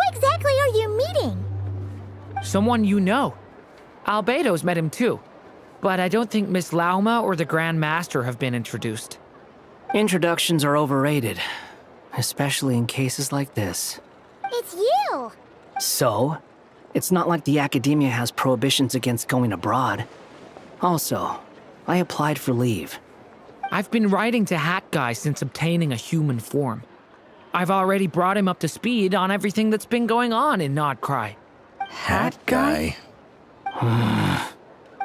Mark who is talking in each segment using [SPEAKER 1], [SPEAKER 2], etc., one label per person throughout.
[SPEAKER 1] exactly are you meeting?
[SPEAKER 2] Someone you know. Albedo's met him too. But I don't think Miss Lauma or the Grand Master have been introduced.
[SPEAKER 3] Introductions are overrated, especially in cases like this.
[SPEAKER 1] It's you!
[SPEAKER 3] So? It's not like the Academia has prohibitions against going abroad. Also, I applied for leave.
[SPEAKER 2] I've been writing to Hat Guy since obtaining a human form. I've already brought him up to speed on everything that's been going on in Nodcry.
[SPEAKER 4] Hat Guy?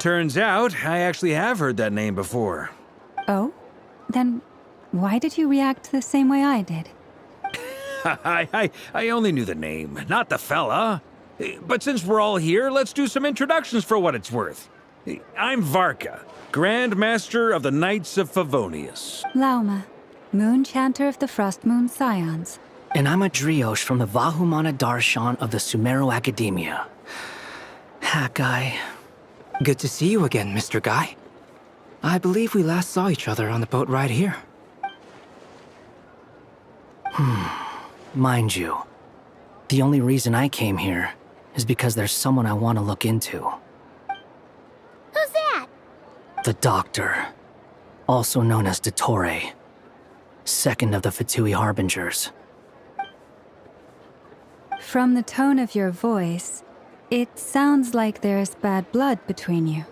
[SPEAKER 4] Turns out, I actually have heard that name before.
[SPEAKER 5] Oh? Then why did you react the same way I did?
[SPEAKER 4] I only knew the name, not the fella. But since we're all here, let's do some introductions for what it's worth. I'm Varka, Grand Master of the Knights of Favonius.
[SPEAKER 5] Lauma, Moon Chanter of the Frost Moon Scions.
[SPEAKER 3] And I'm a Driosh from the Vahumana Darshan of the Sumeru Academia. Hat Guy.
[SPEAKER 6] Good to see you again, Mr. Guy. I believe we last saw each other on the boat ride here.
[SPEAKER 3] Mind you, the only reason I came here is because there's someone I want to look into.
[SPEAKER 1] Who's that?
[SPEAKER 3] The Doctor, also known as Dottore, second of the Fatui Harbingers.
[SPEAKER 5] From the tone of your voice, it sounds like there's bad blood between you.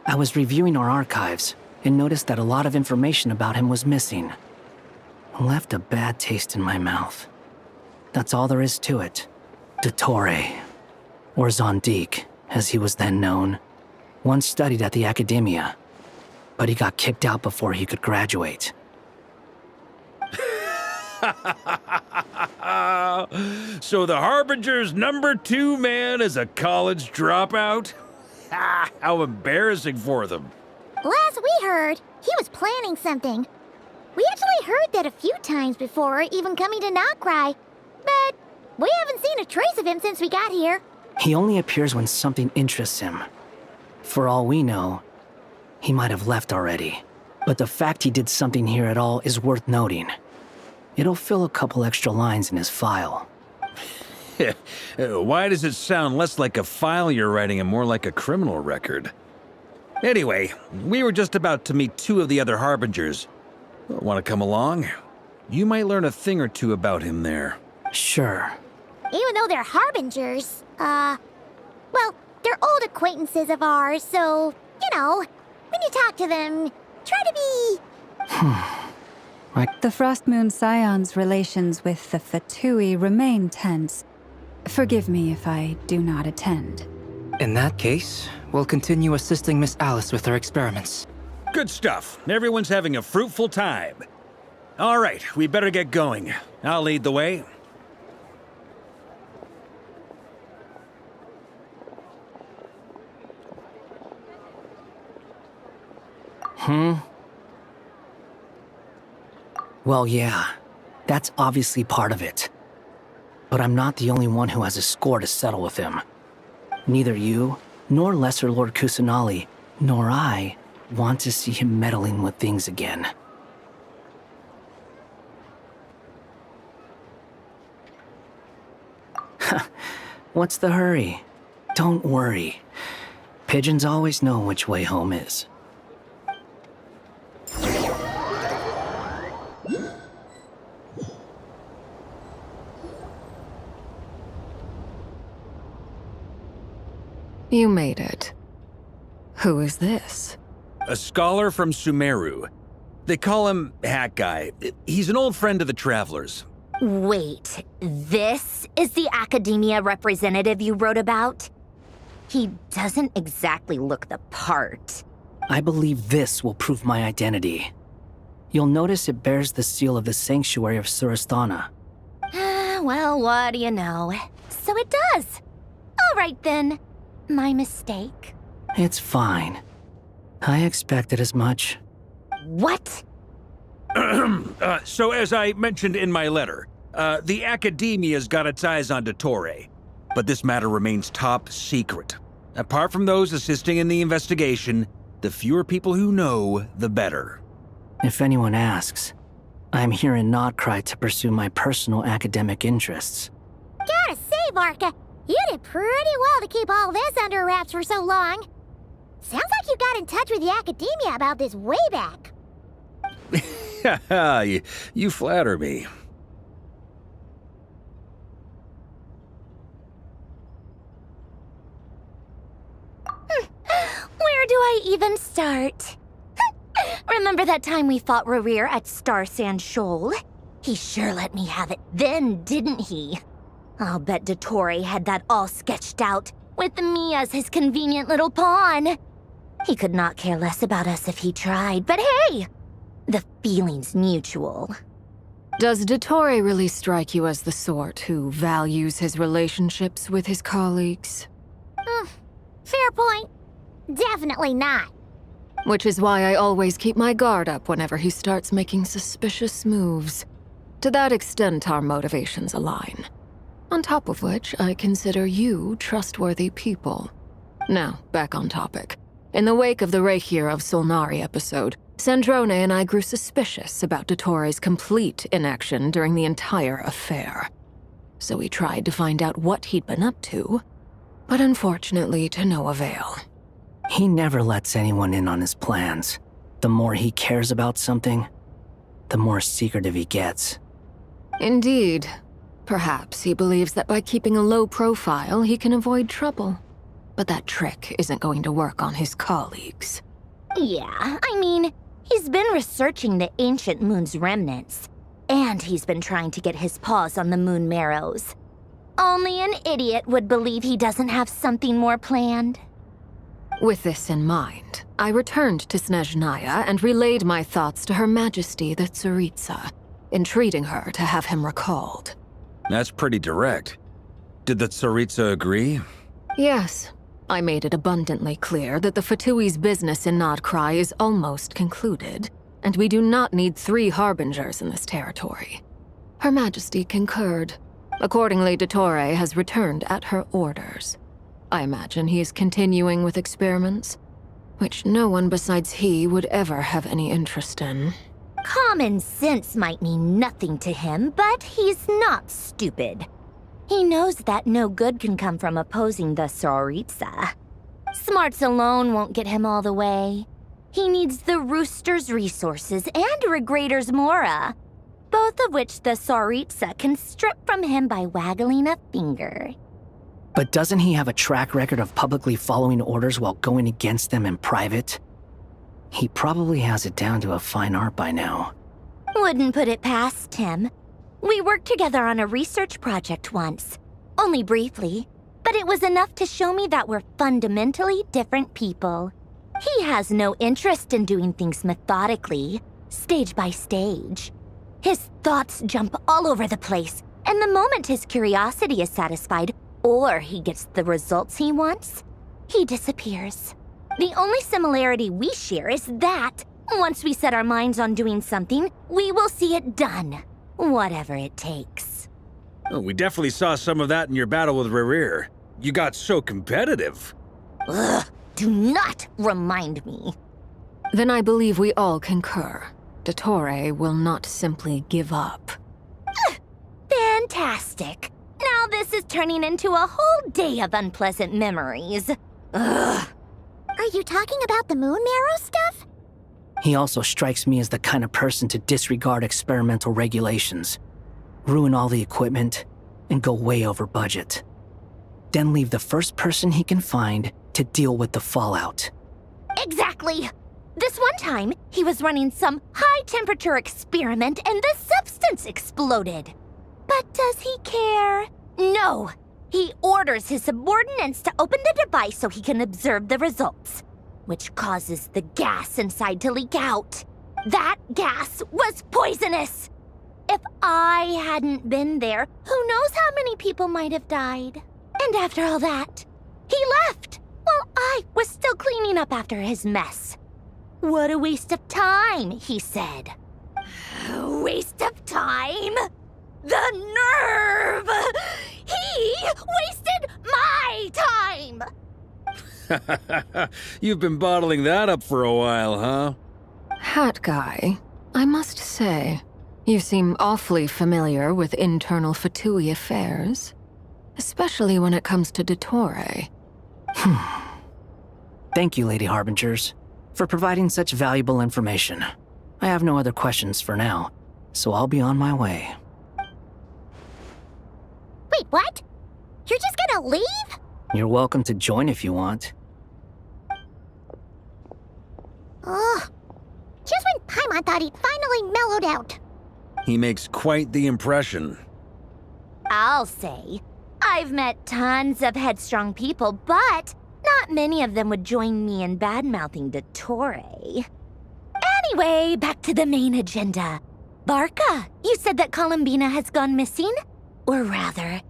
[SPEAKER 3] I was reviewing our archives and noticed that a lot of information about him was missing. Left a bad taste in my mouth. That's all there is to it. Dottore, or Zondique, as he was then known, once studied at the Academia, but he got kicked out before he could graduate.
[SPEAKER 4] So the Harbinger's #2 man is a college dropout? How embarrassing for them.
[SPEAKER 1] Last we heard, he was planning something. We actually heard that a few times before, even coming to Nodcry. But we haven't seen a trace of him since we got here.
[SPEAKER 3] He only appears when something interests him. For all we know, he might have left already. But the fact he did something here at all is worth noting. It'll fill a couple extra lines in his file.
[SPEAKER 4] Why does it sound less like a file you're writing and more like a criminal record? Anyway, we were just about to meet 2 of the other Harbingers. Want to come along? You might learn a thing or two about him there.
[SPEAKER 3] Sure.
[SPEAKER 1] Even though they're Harbingers, well, they're old acquaintances of ours, so, you know, when you talk to them, try to be...
[SPEAKER 5] The Frost Moon Scions' relations with the Fatui remain tense. Forgive me if I do not attend.
[SPEAKER 6] In that case, we'll continue assisting Miss Alice with her experiments.
[SPEAKER 4] Good stuff. Everyone's having a fruitful time. All right, we better get going. I'll lead the way.
[SPEAKER 3] Well, yeah, that's obviously part of it. But I'm not the only one who has a score to settle with him. Neither you, nor Lesser Lord Kusanali, nor I want to see him meddling with things again. What's the hurry? Don't worry. Pigeons always know which way home is.
[SPEAKER 7] You made it. Who is this?
[SPEAKER 4] A scholar from Sumeru. They call him Hat Guy. He's an old friend of the Travelers.
[SPEAKER 8] Wait, this is the Academia representative you wrote about? He doesn't exactly look the part.
[SPEAKER 3] I believe this will prove my identity. You'll notice it bears the seal of the Sanctuary of Surasthana.
[SPEAKER 8] Well, what do you know? So it does. All right then. My mistake.
[SPEAKER 3] It's fine. I expected as much.
[SPEAKER 8] What?
[SPEAKER 4] So as I mentioned in my letter, the Academia's got its eyes on Dottore, but this matter remains top secret. Apart from those assisting in the investigation, the fewer people who know, the better.
[SPEAKER 3] If anyone asks, I'm here in Nodcry to pursue my personal academic interests.
[SPEAKER 1] Gotta say, Marka. You did pretty well to keep all this under wraps for so long. Sounds like you got in touch with the academia about this way back.
[SPEAKER 4] you flatter me.
[SPEAKER 8] Where do I even start? Remember that time we fought Rerir at Star Sand Shoal? He sure let me have it then, didn't he? I'll bet Dottore had that all sketched out, with me as his convenient little pawn. He could not care less about us if he tried, but hey! The feeling's mutual.
[SPEAKER 7] Does Dottore really strike you as the sort who values his relationships with his colleagues?
[SPEAKER 1] Fair point. Definitely not.
[SPEAKER 7] Which is why I always keep my guard up whenever he starts making suspicious moves. To that extent, our motivations align. On top of which, I consider you trustworthy people. Now, back on topic. In the wake of the Reikir of Solnari episode, Sandrone and I grew suspicious about Dottore's complete inaction during the entire affair. So we tried to find out what he'd been up to, but unfortunately to no avail.
[SPEAKER 3] He never lets anyone in on his plans. The more he cares about something, the more secretive he gets.
[SPEAKER 7] Indeed. Perhaps he believes that by keeping a low profile, he can avoid trouble. But that trick isn't going to work on his colleagues.
[SPEAKER 8] Yeah, I mean, he's been researching the ancient moon's remnants. And he's been trying to get his paws on the moon marrows. Only an idiot would believe he doesn't have something more planned.
[SPEAKER 7] With this in mind, I returned to Snezhnaya and relayed my thoughts to Her Majesty the Tsaritsa, entreating her to have him recalled.
[SPEAKER 4] That's pretty direct. Did the Tsaritsa agree?
[SPEAKER 7] Yes. I made it abundantly clear that the Fatui's business in Nodkrai is almost concluded, and we do not need 3 harbingers in this territory. Her Majesty concurred. Accordingly, Dottore has returned at her orders. I imagine he is continuing with experiments, which no one besides he would ever have any interest in.
[SPEAKER 8] Common sense might mean nothing to him, but he's not stupid. He knows that no good can come from opposing the Tsaritsa. Smarts alone won't get him all the way. He needs the Rooster's resources and Regrator's Mora, both of which the Tsaritsa can strip from him by waggling a finger.
[SPEAKER 3] But doesn't he have a track record of publicly following orders while going against them in private? He probably has it down to a fine art by now.
[SPEAKER 8] Wouldn't put it past him. We worked together on a research project once. Only briefly, but it was enough to show me that we're fundamentally different people. He has no interest in doing things methodically, stage by stage. His thoughts jump all over the place, and the moment his curiosity is satisfied, or he gets the results he wants, he disappears. The only similarity we share is that, once we set our minds on doing something, we will see it done, whatever it takes.
[SPEAKER 4] Oh, we definitely saw some of that in your battle with Rerir. You got so competitive.
[SPEAKER 8] Ugh, do not remind me.
[SPEAKER 7] Then I believe we all concur. Dottore will not simply give up.
[SPEAKER 8] Fantastic. Now this is turning into a whole day of unpleasant memories. Ugh.
[SPEAKER 1] Are you talking about the moon marrow stuff?
[SPEAKER 3] He also strikes me as the kind of person to disregard experimental regulations, ruin all the equipment, and go way over budget. Then leave the first person he can find to deal with the fallout.
[SPEAKER 8] Exactly. This one time, he was running some high-temperature experiment and the substance exploded. But does he care? No. He orders his subordinates to open the device so he can observe the results, which causes the gas inside to leak out. That gas was poisonous. If I hadn't been there, who knows how many people might have died. And after all that, he left while I was still cleaning up after his mess. What a waste of time, he said. Waste of time? The nerve! He wasted my time!
[SPEAKER 4] You've been bottling that up for a while, huh?
[SPEAKER 7] Hat guy, I must say, you seem awfully familiar with internal Fatui affairs. Especially when it comes to Dottore.
[SPEAKER 3] Thank you, Lady Harbingers, for providing such valuable information. I have no other questions for now, so I'll be on my way.
[SPEAKER 1] Wait, what? You're just gonna leave?
[SPEAKER 3] You're welcome to join if you want.
[SPEAKER 1] Ugh. Just when Paimon thought he'd finally mellowed out.
[SPEAKER 4] He makes quite the impression.
[SPEAKER 8] I'll say. I've met tons of headstrong people, but not many of them would join me in bad-mouthing Dottore. Anyway, back to the main agenda. Barca, you said that Columbina has gone missing? Or rather,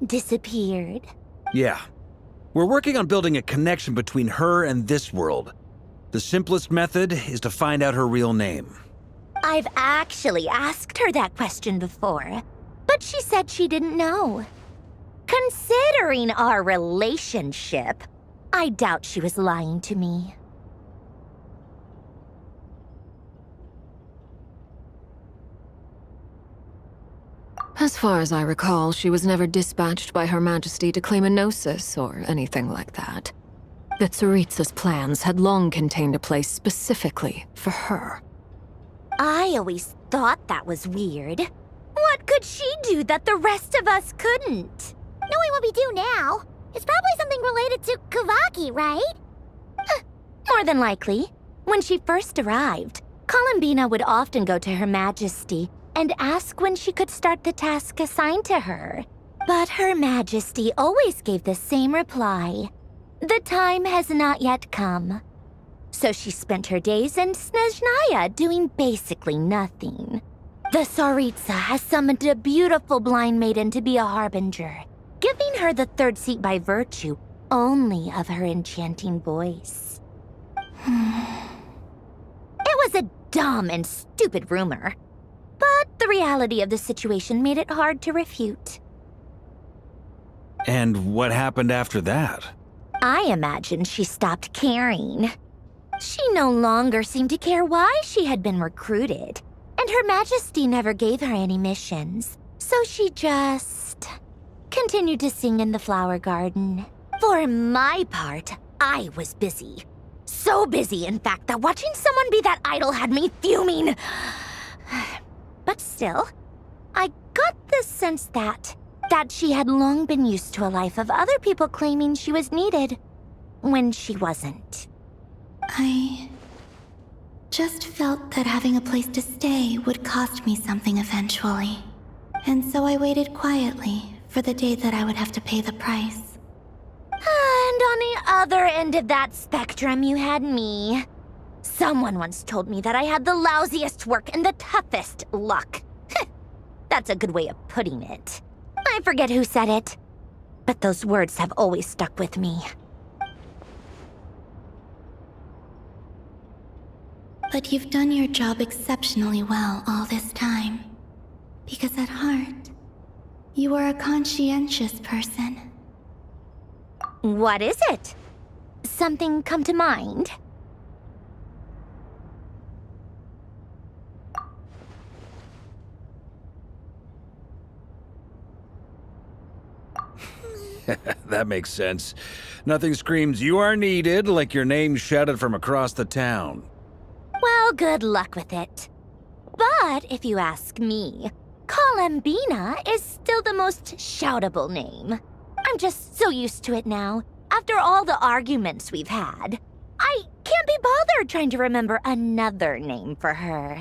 [SPEAKER 8] disappeared.
[SPEAKER 4] Yeah. We're working on building a connection between her and this world. The simplest method is to find out her real name.
[SPEAKER 8] I've actually asked her that question before, but she said she didn't know. Considering our relationship, I doubt she was lying to me.
[SPEAKER 7] As far as I recall, she was never dispatched by Her Majesty to claim a gnosis or anything like that. That Tsaritsa's plans had long contained a place specifically for her.
[SPEAKER 8] I always thought that was weird. What could she do that the rest of us couldn't?
[SPEAKER 1] Knowing what we do now, it's probably something related to Kavaki, right?
[SPEAKER 8] More than likely. When she first arrived, Columbina would often go to Her Majesty and ask when she could start the task assigned to her. But Her Majesty always gave the same reply. The time has not yet come. So she spent her days in Snezhnaya doing basically nothing. The Tsaritsa has summoned a beautiful blind maiden to be a harbinger, giving her the third seat by virtue only of her enchanting voice. It was a dumb and stupid rumor, but the reality of the situation made it hard to refute.
[SPEAKER 4] And what happened after that?
[SPEAKER 8] I imagine she stopped caring. She no longer seemed to care why she had been recruited, and Her Majesty never gave her any missions, so she just continued to sing in the flower garden. For my part, I was busy. So busy, in fact, that watching someone be that idol had me fuming. But still, I got the sense that she had long been used to a life of other people claiming she was needed when she wasn't.
[SPEAKER 9] I just felt that having a place to stay would cost me something eventually. And so I waited quietly for the day that I would have to pay the price.
[SPEAKER 8] And on the other end of that spectrum, you had me. Someone once told me that I had the lousiest work and the toughest luck. That's a good way of putting it. I forget who said it, but those words have always stuck with me.
[SPEAKER 9] But you've done your job exceptionally well all this time. Because at heart, you are a conscientious person.
[SPEAKER 8] What is it? Something come to mind?
[SPEAKER 4] That makes sense. Nothing screams you are needed like your name shouted from across the town.
[SPEAKER 8] Well, good luck with it. But if you ask me, Columbina is still the most shoutable name. I'm just so used to it now, after all the arguments we've had. I can't be bothered trying to remember another name for her.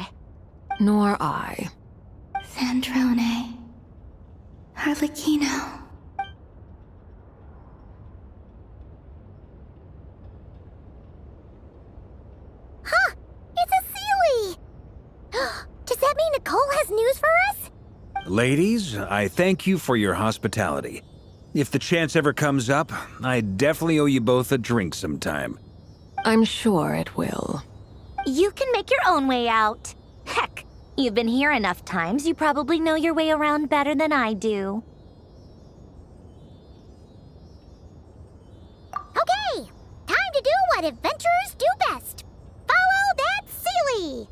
[SPEAKER 7] Nor I.
[SPEAKER 9] Sandrone. Arlecchino.
[SPEAKER 1] Huh! It's a Sealy! Does that mean Nicole has news for us?
[SPEAKER 4] Ladies, I thank you for your hospitality. If the chance ever comes up, I definitely owe you both a drink sometime.
[SPEAKER 7] I'm sure it will.
[SPEAKER 8] You can make your own way out. Heck, you've been here enough times, you probably know your way around better than I do.
[SPEAKER 1] Okay, time to do what adventurers do best. Follow that Sealy!